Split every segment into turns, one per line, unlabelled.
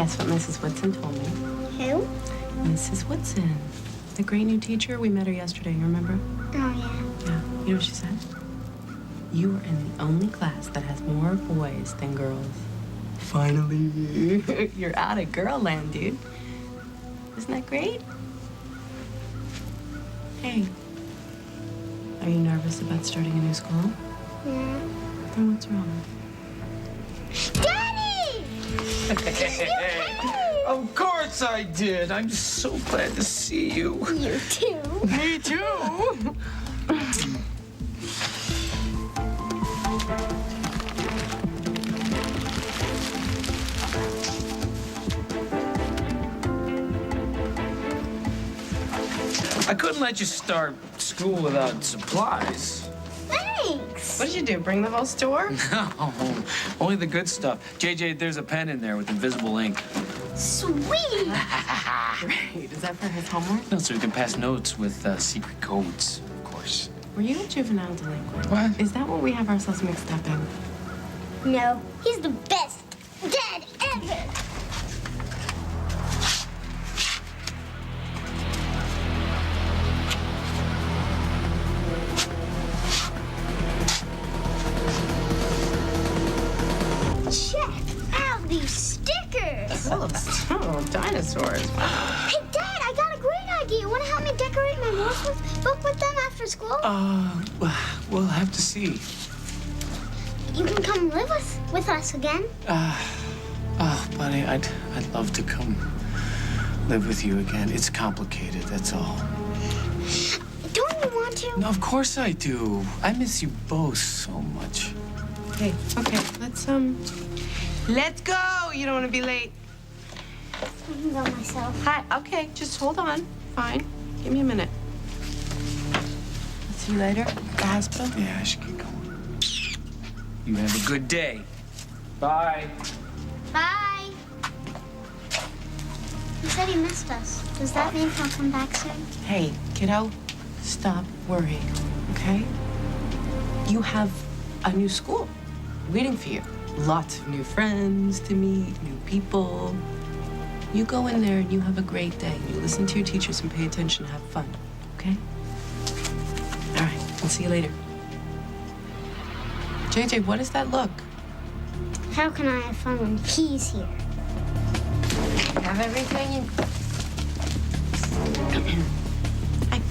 That's what Mrs. Woodson told me.
Who?
Mrs. Woodson. The great new teacher. We met her yesterday, you remember?
Oh, yeah.
Yeah. You know what she said? You are in the only class that has more boys than girls. Finally. You're out of girl land, dude. Isn't that great? Hey. Are you nervous about starting a new school?
Yeah.
Then what's wrong?
Daddy!
Of course I did. I'm so glad to see you.
You too.
Me too.
I couldn't let you start school without supplies.
Thanks.
What did you do? Bring the whole store?
No, only the good stuff. JJ, there's a pen in there with invisible ink.
Sweet.
Great. Is that for his homework?
No, so we can pass notes with secret codes, of course.
Were you a juvenile delinquent?
What?
Is that what we have ourselves mixed up in?
No, he's the best dad ever. Check out these stickers.
Oh, dinosaurs. Wow.
Hey, Dad, I got a great idea. Want to help me decorate my book with them after school?
We'll have to see.
You can come live with us again.
Buddy, I'd love to come live with you again. It's complicated, that's all.
Don't you want to?
No, of course I do. I miss you both so much.
Okay, let's go. You don't want to be late.
I can go myself.
Hi, okay, just hold on. Fine. Give me a minute. I'll see you later at the hospital.
Yeah, I should get going. You have a good day. Bye.
Bye. He said he missed us. Does that mean he'll come back soon?
Hey, kiddo, stop worrying, okay? You have a new school waiting for you. Lots of new friends to meet, new people. You go in there and you have a great day. You listen to your teachers and pay attention and have fun, okay? All right, I'll see you later. JJ, what is that look?
How can I have fun when he's here?
Have everything you... Hi.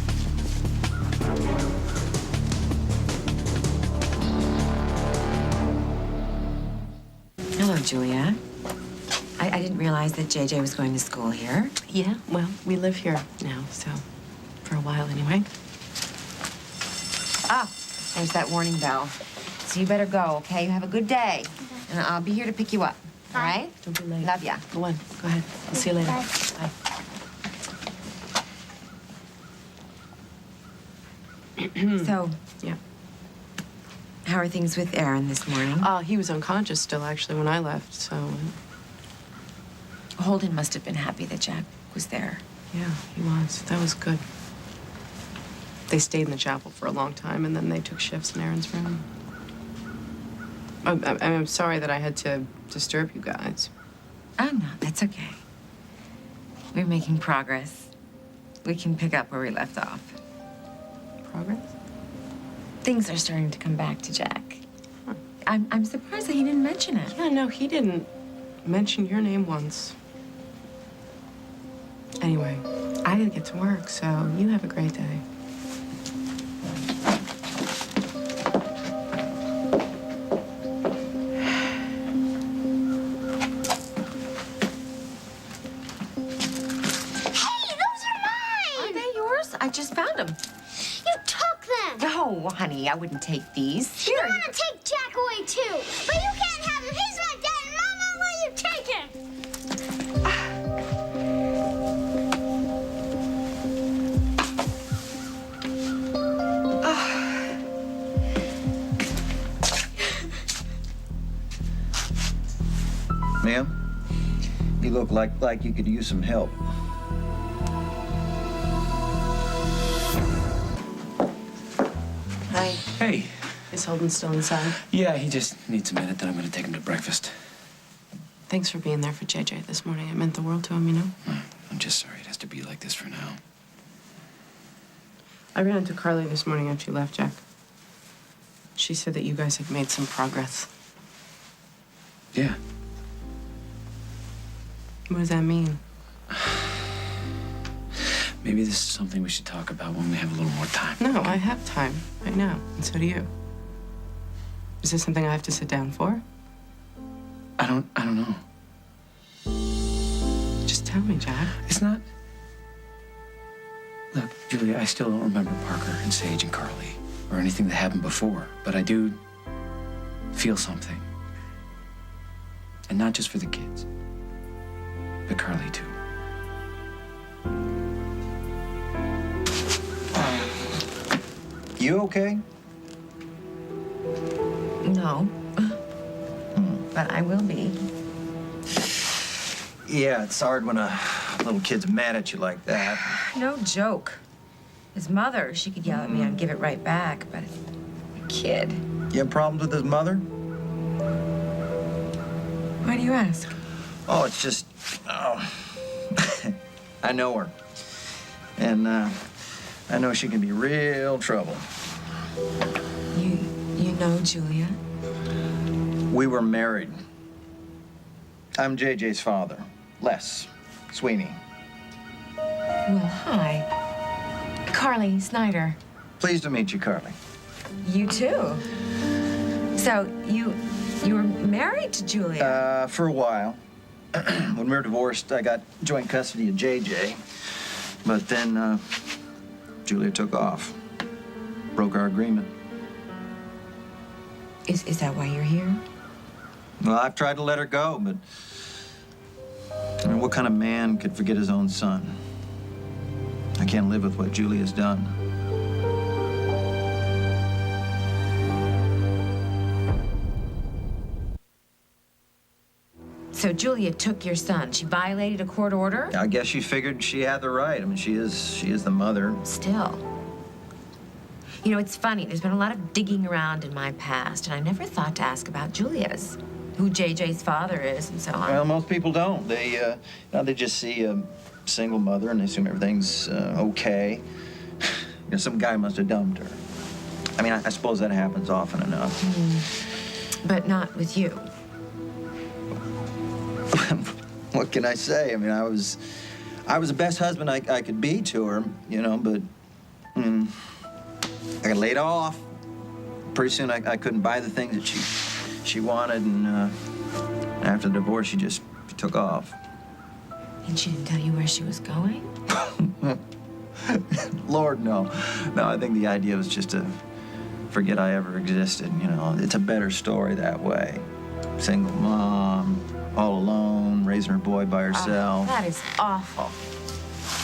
Hello, Julia. I didn't realize that JJ was going to school here.
Yeah, well, we live here now, so for a while anyway.
Ah, there's that warning bell. So you better go, okay? You have a good day. And I'll be here to pick you up, all right?
Don't be late.
Love ya.
Go on. Go ahead. I'll see you later.
Bye.
Bye.
So,
Yeah.
how are things with Aaron this morning?
He was unconscious still, actually, when I left, so...
Holden must have been happy that Jack was there.
Yeah, he was. That was good. They stayed in the chapel for a long time, and then they took shifts in Aaron's room. I'm sorry that I had to disturb you guys.
Oh, no, that's okay. We're making progress. We can pick up where we left off.
Progress?
Things are starting to come back to Jack. I'm surprised that he didn't mention it.
Yeah, no, he didn't mention your name once. Anyway, I gotta get to work, so you have a great day.
I just found them.
You took them.
No, honey, I wouldn't take these.
You want to take Jack away, too. But you can't have him. He's my dad, and Mom won't let you take him.
Ma'am, you look like you could use some help.
Hi.
Hey.
Is Holden still inside?
Yeah, he just needs a minute, then I'm gonna take him to breakfast.
Thanks for being there for JJ this morning. It meant the world to him, you know?
I'm just sorry it has to be like this for now.
I ran into Carly this morning after you left, Jack. She said that you guys had made some progress.
Yeah.
What does that mean?
Maybe this is something we should talk about when we have a little more time.
No, I have time right now, and so do you. Is this something I have to sit down for?
I don't know.
Just tell me, Jack.
It's not... Look, Julia, I still don't remember Parker and Sage and Carly or anything that happened before, but I do feel something. And not just for the kids, but Carly, too.
You okay?
No. But I will be.
Yeah, it's hard when a little kid's mad at you like that.
No joke. His mother, she could yell at me, I'd give it right back, but a kid.
You have problems with his mother?
Why do you ask?
Oh, it's just... Oh. I know her. And, I know she can be real trouble.
You know Julia?
We were married. I'm JJ's father, Les Sweeney.
Well, hi. Carly Snyder.
Pleased to meet you, Carly.
You too. So, you were married to Julia?
For a while. When we were divorced, I got joint custody of JJ. But then, Julia took off. Broke our agreement.
Is that why you're here?
Well, I've tried to let her go, but... I mean, what kind of man could forget his own son? I can't live with what Julia's done.
So Julia took your son. She violated a court order?
I guess she figured she had the right. I mean, she is the mother.
Still. You know, it's funny. There's been a lot of digging around in my past, and I never thought to ask about Julia's, who JJ's father is, and so on.
Well, most people don't. They just see a single mother and they assume everything's okay. You know, some guy must have dumped her. I mean, I suppose that happens often enough.
But not with you.
What can I say? I mean, I was the best husband I could be to her, you know, but I got laid off. Pretty soon I couldn't buy the things that she wanted, and after the divorce, she just took off.
And she didn't tell you where she was going?
Lord, no. No, I think the idea was just to forget I ever existed, you know. It's a better story that way. Single mom, all alone, raising her boy by herself.
Oh, that is awful.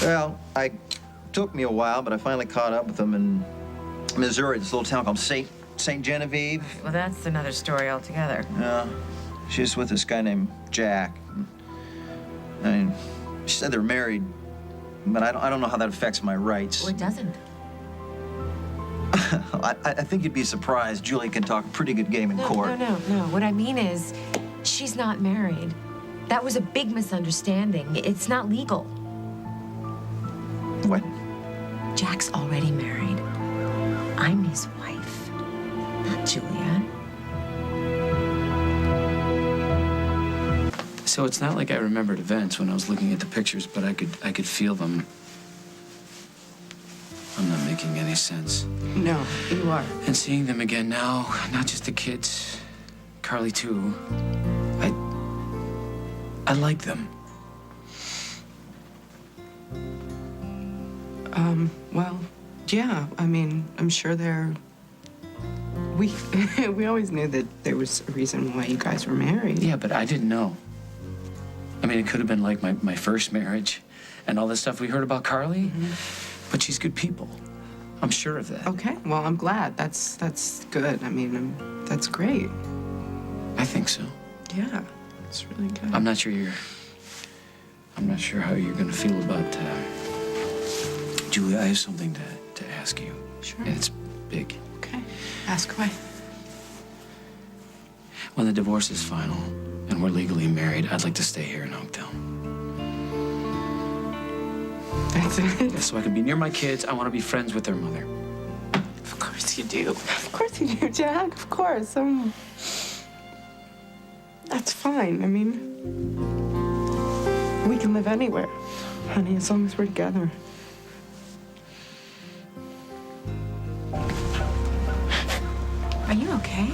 Well, it took me a while, but I finally caught up with them in Missouri, this little town called St. Genevieve.
Well, that's another story altogether.
Yeah. She's with this guy named Jack. I mean, she said they're married, but I don't know how that affects my rights.
Well, it doesn't.
I think you'd be surprised. Julie can talk a pretty good game in court.
No. What I mean is, she's not married. That was a big misunderstanding. It's not legal.
What?
Jack's already married. I'm his wife, not Julia.
So it's not like I remembered events when I was looking at the pictures, but I could feel them. I'm not making any sense.
No, you are.
And seeing them again now, not just the kids, Carly too. I like them.
Well, yeah, I mean, I'm sure we always knew that there was a reason why you guys were married.
Yeah, but I didn't know. I mean, it could have been like my first marriage and all this stuff we heard about Carly, but she's good people. I'm sure of that.
Okay, well, I'm glad. That's good. I mean, that's great.
I think so.
Yeah, it's really good.
I'm not sure how you're gonna feel about Julia. I have something to ask you.
Sure.
And it's big.
Okay, ask away.
When the divorce is final and we're legally married, I'd like to stay here in Oakdale.
That's it.
Yeah, so I can be near my kids. I want to be friends with their mother.
Of course you do. Of course you do, Jack. Of course. That's fine. I mean, we can live anywhere, honey, as long as we're together.
Are you okay?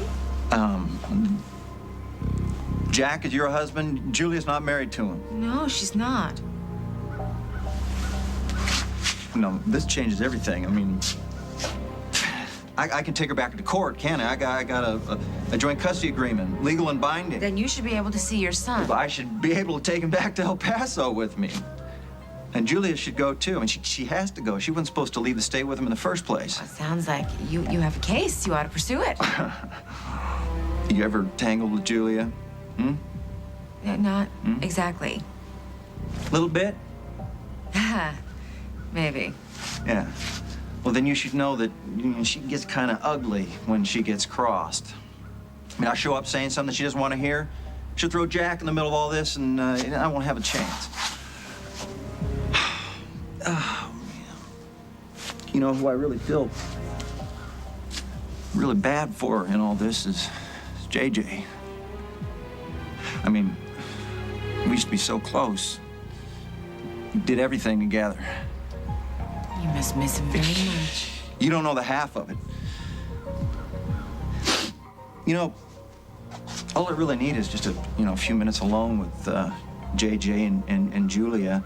Jack is your husband. Julia's not married to him.
No, she's not.
No, this changes everything. I mean, I can take her back to court, can't I? I got a joint custody agreement, legal and binding.
Then you should be able to see your son.
I should be able to take him back to El Paso with me. And Julia should go, too. I mean, she has to go. She wasn't supposed to leave the state with him in the first place.
Well, it sounds like you have a case. You ought to pursue it.
You ever tangled with Julia?
Not exactly.
Little bit?
Maybe.
Yeah. Well, then you should know that she gets kind of ugly when she gets crossed. I mean, I show up saying something she doesn't want to hear. She'll throw Jack in the middle of all this, and I won't have a chance. Oh, man. You know who I really feel really bad for in all this is J.J. I mean, we used to be so close. We did everything together.
You must miss him very much.
You don't know the half of it. You know, all I really need is just a few minutes alone with J.J. and Julia.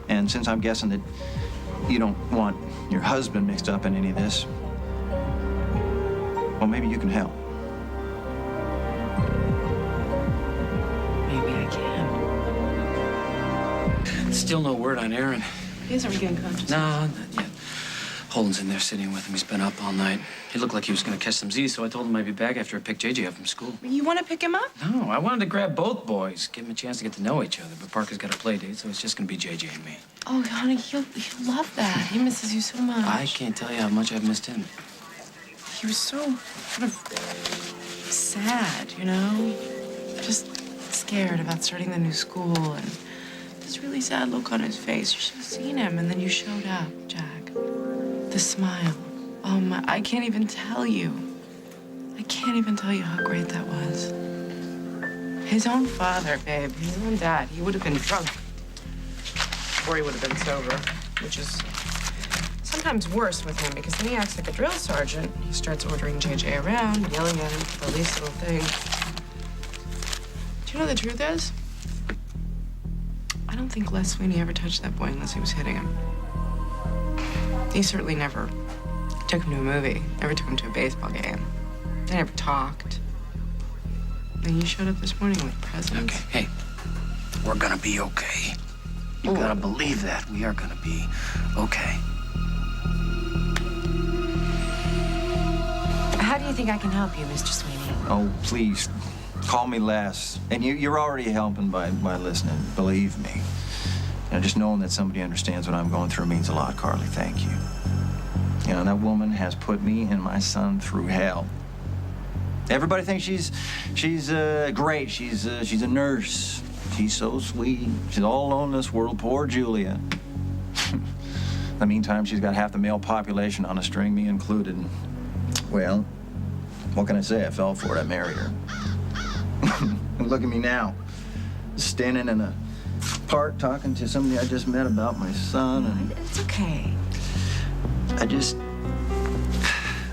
And since I'm guessing that you don't want your husband mixed up in any of this, well, maybe you can help.
Maybe I can.
Still no word on Aaron.
He hasn't regained consciousness.
No, not yet. Holden's in there sitting with him. He's been up all night. He looked like he was going to catch some Z's, so I told him I'd be back after I picked JJ up from school.
You want to pick him up?
No, I wanted to grab both boys, give them a chance to get to know each other. But Parker's got a play date, so it's just going to be JJ and me.
Oh, honey, he'll love that. He misses you so much.
I can't tell you how much I've missed him.
He was so sort of sad, you know? Just scared about starting the new school and this really sad look on his face. You should have seen him, and then you showed up, Jack. The smile. Oh, my, I can't even tell you. I can't even tell you how great that was. His own father, babe, his own dad, he would have been drunk. Or he would have been sober, which is sometimes worse with him because then he acts like a drill sergeant. He starts ordering JJ around, yelling at him for the least little thing. Do you know the truth is? I don't think Les Sweeney ever touched that boy unless he was hitting him. He certainly never took him to a movie, never took him to a baseball game. They never talked. And you showed up this morning with presents.
Okay, hey, we're gonna be okay. You gotta believe that. We are gonna be okay.
How do you think I can help you, Mr. Sweeney?
Oh, please, call me Les. And you're already helping by listening, believe me. You know, just knowing that somebody understands what I'm going through means a lot, Carly. Thank you. You know, that woman has put me and my son through hell. Everybody thinks she's great. She's a nurse. She's so sweet. She's all alone in this world. Poor Julia. In the meantime, she's got half the male population on a string, me included. Well, what can I say? I fell for it. I married her. And look at me now, standing in a park talking to somebody I just met about my son. And
It's okay.
I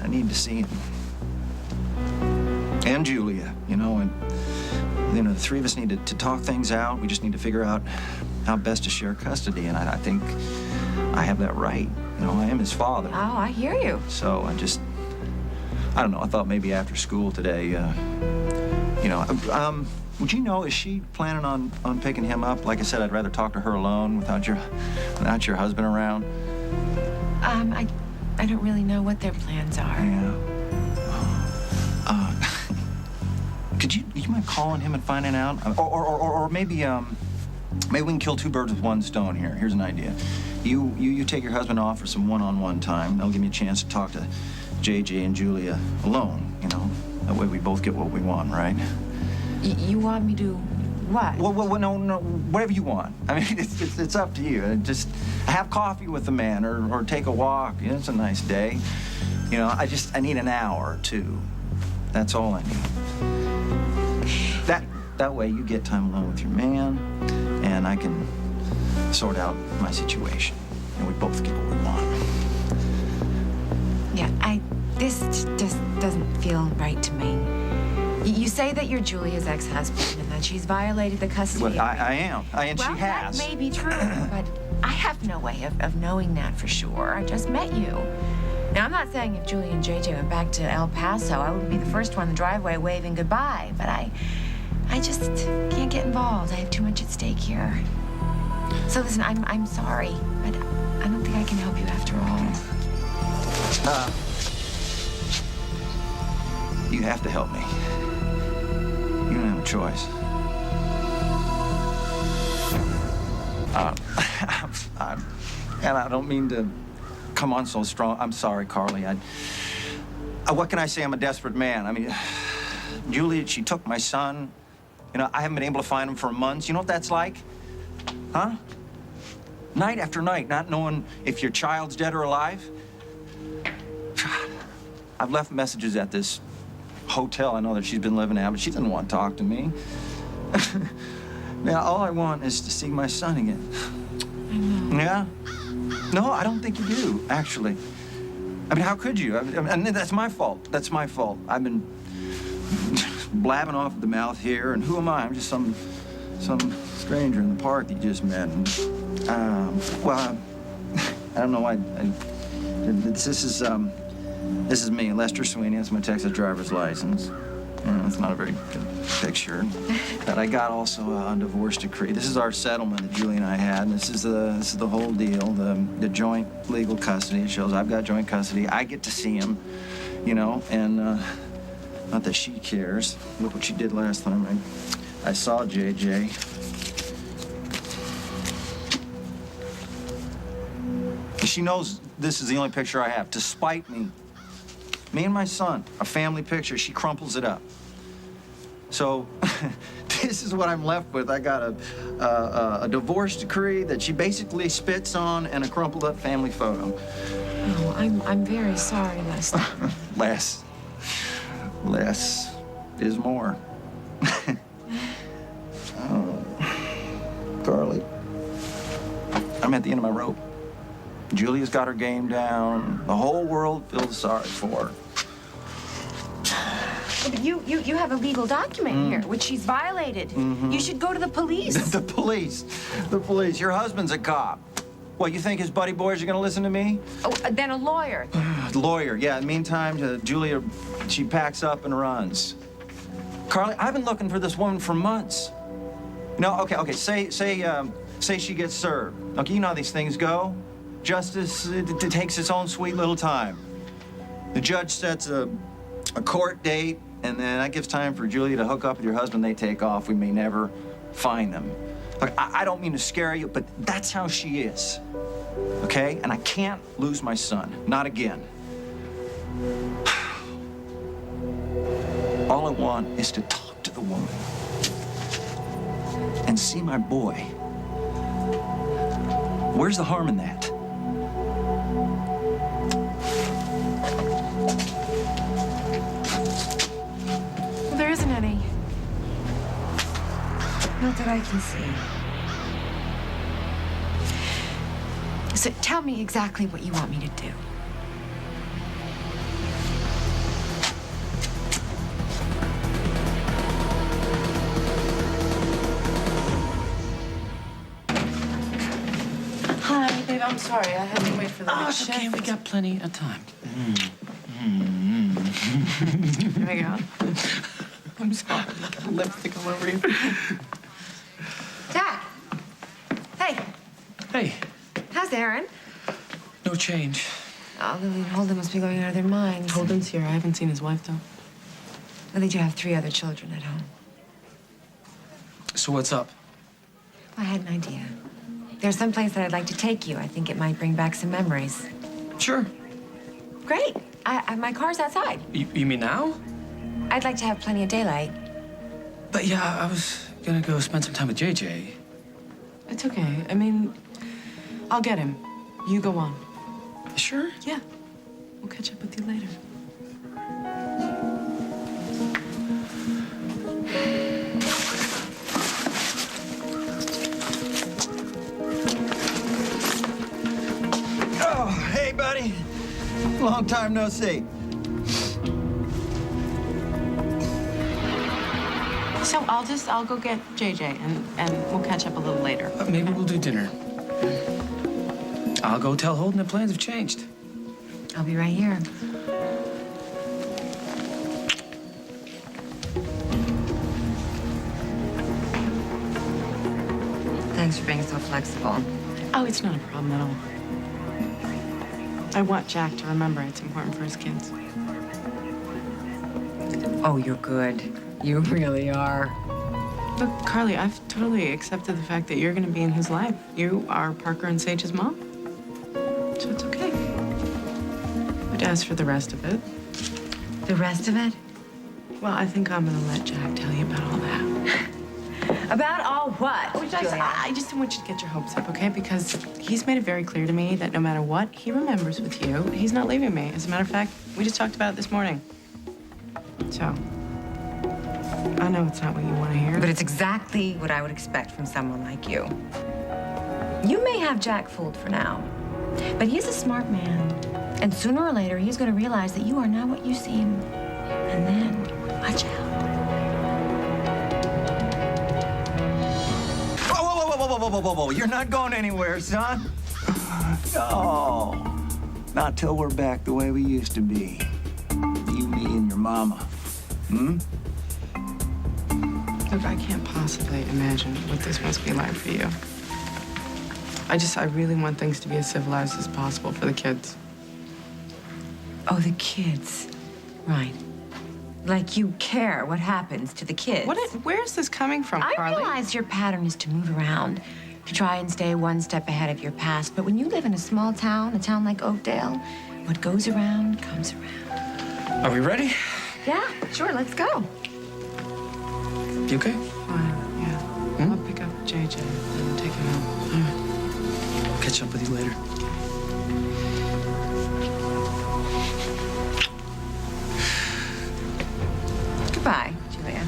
need to see him. And Julia, you know, and the three of us need to talk things out. We just need to figure out how best to share custody, and I think I have that right. You know, I am his father.
Oh, I hear you.
So I don't know, I thought maybe after school today, would you know, is she planning on picking him up? Like I said, I'd rather talk to her alone without your husband around.
I don't really know what their plans are.
Yeah. Could you mind calling him and finding out? Or maybe we can kill two birds with one stone here. Here's an idea. You take your husband off for some one-on-one time. That'll give me a chance to talk to JJ and Julia alone, you know? That way we both get what we want, right?
You want me to What?
Well, no, whatever you want. I mean, it's up to you. Just have coffee with the man or take a walk. You know, it's a nice day. You know, I need an hour or two. That's all I need. That way you get time alone with your man, and I can sort out my situation, and we both get what we want.
Yeah, this just doesn't feel right to me. You say that you're Julia's ex-husband and that she's violated the custody.
Well, I am, and
well,
she has.
That may be true, but I have no way of knowing that for sure. I just met you. Now, I'm not saying if Julia and J.J. went back to El Paso, I would be the first one in the driveway waving goodbye, but I just can't get involved. I have too much at stake here. So listen, I'm sorry, but I don't think I can help you after all.
You have to help me. You don't have a choice. And I don't mean to come on so strong. I'm sorry, Carly. What can I say? I'm a desperate man. I mean, Julia, she took my son. You know, I haven't been able to find him for months. You know what that's like? Huh? Night after night, not knowing if your child's dead or alive. I've left messages at this hotel I know that she's been living at, but she doesn't want to talk to me. Now, all I want is to see my son again.
I know.
Yeah? No, I don't think you do, actually. I mean, how could you? And that's my fault. That's my fault. I've been blabbing off at the mouth here, and who am I? I'm just some stranger in the park that you just met. And, well, I don't know why. This is me, Lester Sweeney. That's my Texas driver's license. It's not a very good picture. But I got also a divorce decree. This is our settlement that Julie and I had. And this is the whole deal, the joint legal custody. It shows I've got joint custody. I get to see him, you know, and not that she cares. Look what she did last time. I saw J.J. She knows this is the only picture I have, to spite me. Me and my son, a family picture. She crumples it up. So this is what I'm left with. I got a divorce decree that she basically spits on and a crumpled up family photo.
Oh, I'm very sorry, Lester.
Less is more. Oh, Carly, I'm at the end of my rope. Julia's got her game down. The whole world feels sorry for her.
But you have a legal document here, which she's violated. Mm-hmm. You should go to the police.
The police. Your husband's a cop. What, you think his buddy boys are gonna listen to me?
Oh, then a lawyer.
Lawyer, yeah. In the meantime, Julia, she packs up and runs. Carly, I've been looking for this woman for months. No, okay. Say she gets served. Okay, you know how these things go. Justice, it takes its own sweet little time. The judge sets a court date, and then that gives time for Julia to hook up with your husband. They take off. We may never find them. Look, I don't mean to scare you, but that's how she is, okay? And I can't lose my son, not again. All I want is to talk to the woman and see my boy. Where's the harm in that?
Well, there isn't any. Not that I can see. So tell me exactly what you want me to do.
Hi, babe. I'm sorry. I had to wait for the next
it's okay.
shift.
We got plenty of time.
Here we go. I'm sorry. Got lipstick all over you.
Dad! Hey,
Hey,
how's Aaron?
no change.
Oh, Lily and Holden must be going out of their minds.
Holden's here. I haven't seen his wife, though.
Well, they do have 3 other children at home.
So what's up?
I had an idea. There's some place that I'd like to take you. I think it might bring back some memories.
Sure.
Great. My car's outside.
You mean now?
I'd like to have plenty of daylight.
But yeah, I was Gonna go spend some time with JJ.
It's okay. I mean, I'll get him. You go on.
Sure?
Yeah. We'll catch up with you later.
Oh, hey, buddy. Long time no see.
So I'll go get JJ and we'll catch up a little later.
Maybe we'll do dinner. I'll go tell Holden that plans have changed.
I'll be right here. Thanks for being so flexible.
Oh, it's not a problem at all. I want Jack to remember it's important for his kids.
Oh, you're good. You really are.
Look, Carly, I've totally accepted the fact that you're going to be in his life. You are Parker and Sage's mom. So it's okay. But as for the rest of it,
The rest of it?
well, I think I'm going to let Jack tell you about all that.
About all what?
I just didn't want you to get your hopes up, okay? Because he's made it very clear to me that no matter what he remembers with you, he's not leaving me. As a matter of fact, we just talked about it this morning. So, I know it's not what you want to hear.
But it's exactly what I would expect from someone like you. You may have Jack fooled for now, but he's a smart man. And sooner or later, he's going to realize that you are not what you seem. And then, watch out.
Whoa. You're not going anywhere, son. No. Not till we're back the way we used to be. You, me, and your mama. Hmm?
Look, I can't possibly imagine what this must be like for you. I really want things to be as civilized as possible for the kids.
Oh, the kids. Right. Like you care what happens to the kids.
Where is this coming from,
I
Carly?
realize your pattern is to move around, to try and stay one step ahead of your past. But when you live in a small town, a town like Oakdale, what goes around comes around.
Are we ready?
Yeah, sure, let's go.
You okay?
Fine, yeah. I'll pick up JJ and take him home.
All right. I'll catch up with you later.
Goodbye, Julia.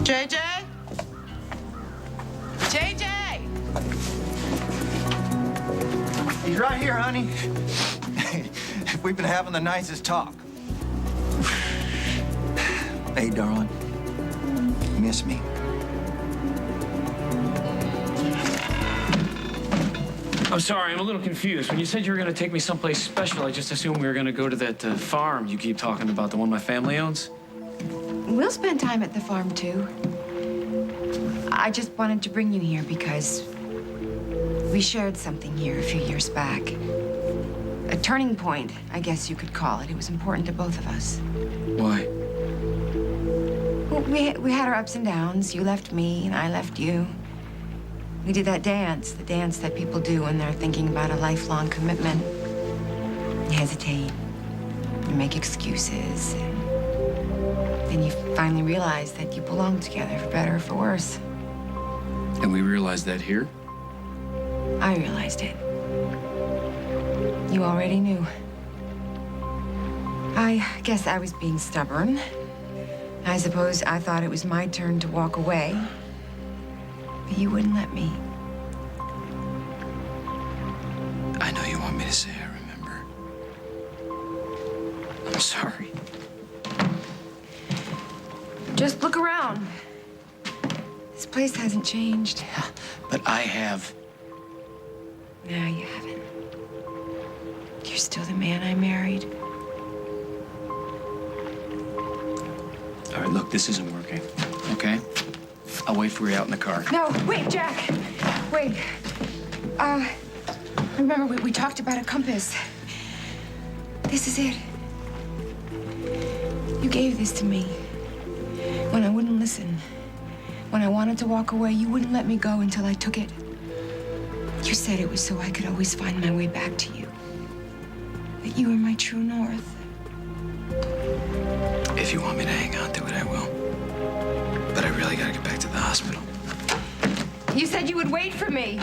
JJ? JJ!
He's right here, honey. We've been having the nicest talk. Hey, darling. Miss me?
I'm sorry, I'm a little confused. When you said you were going to take me someplace special, I just assumed we were going to go to that farm you keep talking about, the one my family owns.
We'll spend time at the farm, too. I just wanted to bring you here because we shared something here a few years back. A turning point, I guess you could call it. It was important to both of us.
Why?
Well, we had our ups and downs. You left me, and I left you. We did that dance, the dance that people do when they're thinking about a lifelong commitment. You hesitate, you make excuses, and then you finally realize that you belong together, for better or for worse.
And we realized that here?
I realized it. You already knew. I guess I was being stubborn. I suppose I thought it was my turn to walk away. But you wouldn't let me.
I know you want me to say I remember. I'm sorry.
Just look around. This place hasn't changed.
But I have.
No, you haven't. You're still the man I married.
All right, look, this isn't working, okay? I'll wait for you out in the car.
No, wait, Jack. Wait. Remember, we talked about a compass. This is it. You gave this to me when I wouldn't listen. When I wanted to walk away, you wouldn't let me go until I took it. You said it was so I could always find my way back to you. That you were my true north.
If you want me to hang out to it, I will. But I really gotta get back to the hospital.
You said you would wait for me.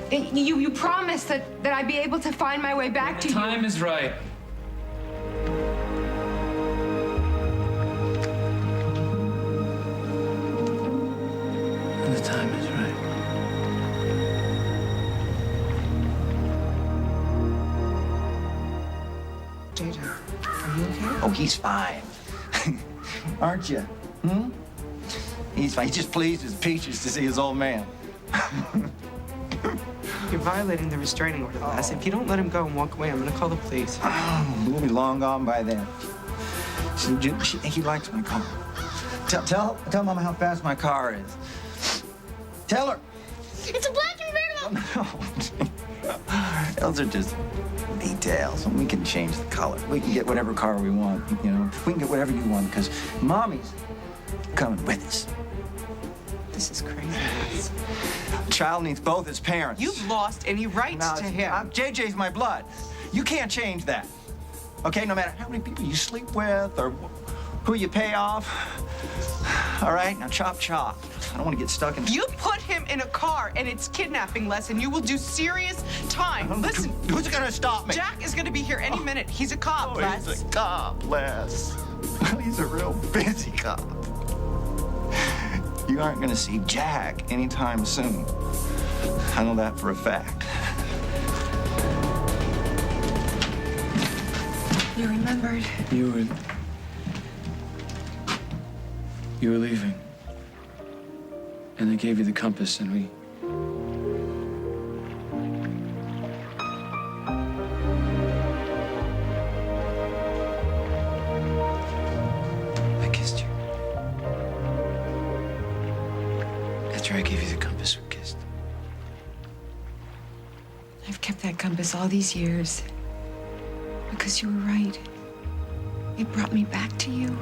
You promised that I'd be able to find my way back to you.
Time is right. The time is right.
JJ, are you okay?
Oh, he's fine. Aren't you? Hmm? He's fine. He's just pleased as peaches to see his old man.
You're violating the restraining order, Les. If you don't let him go and walk away, I'm gonna call the police.
Oh, we'll be long gone by then. He likes my car. Tell Mama how fast my car is. Tell her.
It's a black convertible.
No. Those are just details. We can change the color. We can get whatever car we want, you know. We can get whatever you want because Mommy's coming with us.
This is crazy, Les.
The child needs both his parents.
You've lost any rights to him.
JJ's my blood. You can't change that. Okay, no matter how many people you sleep with or who you pay off. All right, now chop chop. I don't want to get stuck in.
You put him in a car and it's kidnapping, Les, and you will do serious time. Listen,
Who's gonna stop me?
Jack is gonna be here any minute. He's a cop, Les.
He's a cop, Les. He's a real busy cop. You aren't gonna see Jack anytime soon. I know that for a fact.
You remembered.
You were leaving. And I gave you the compass and we... I kissed you. After I gave you the compass, we kissed.
I've kept that compass all these years. Because you were right. It brought me back to you.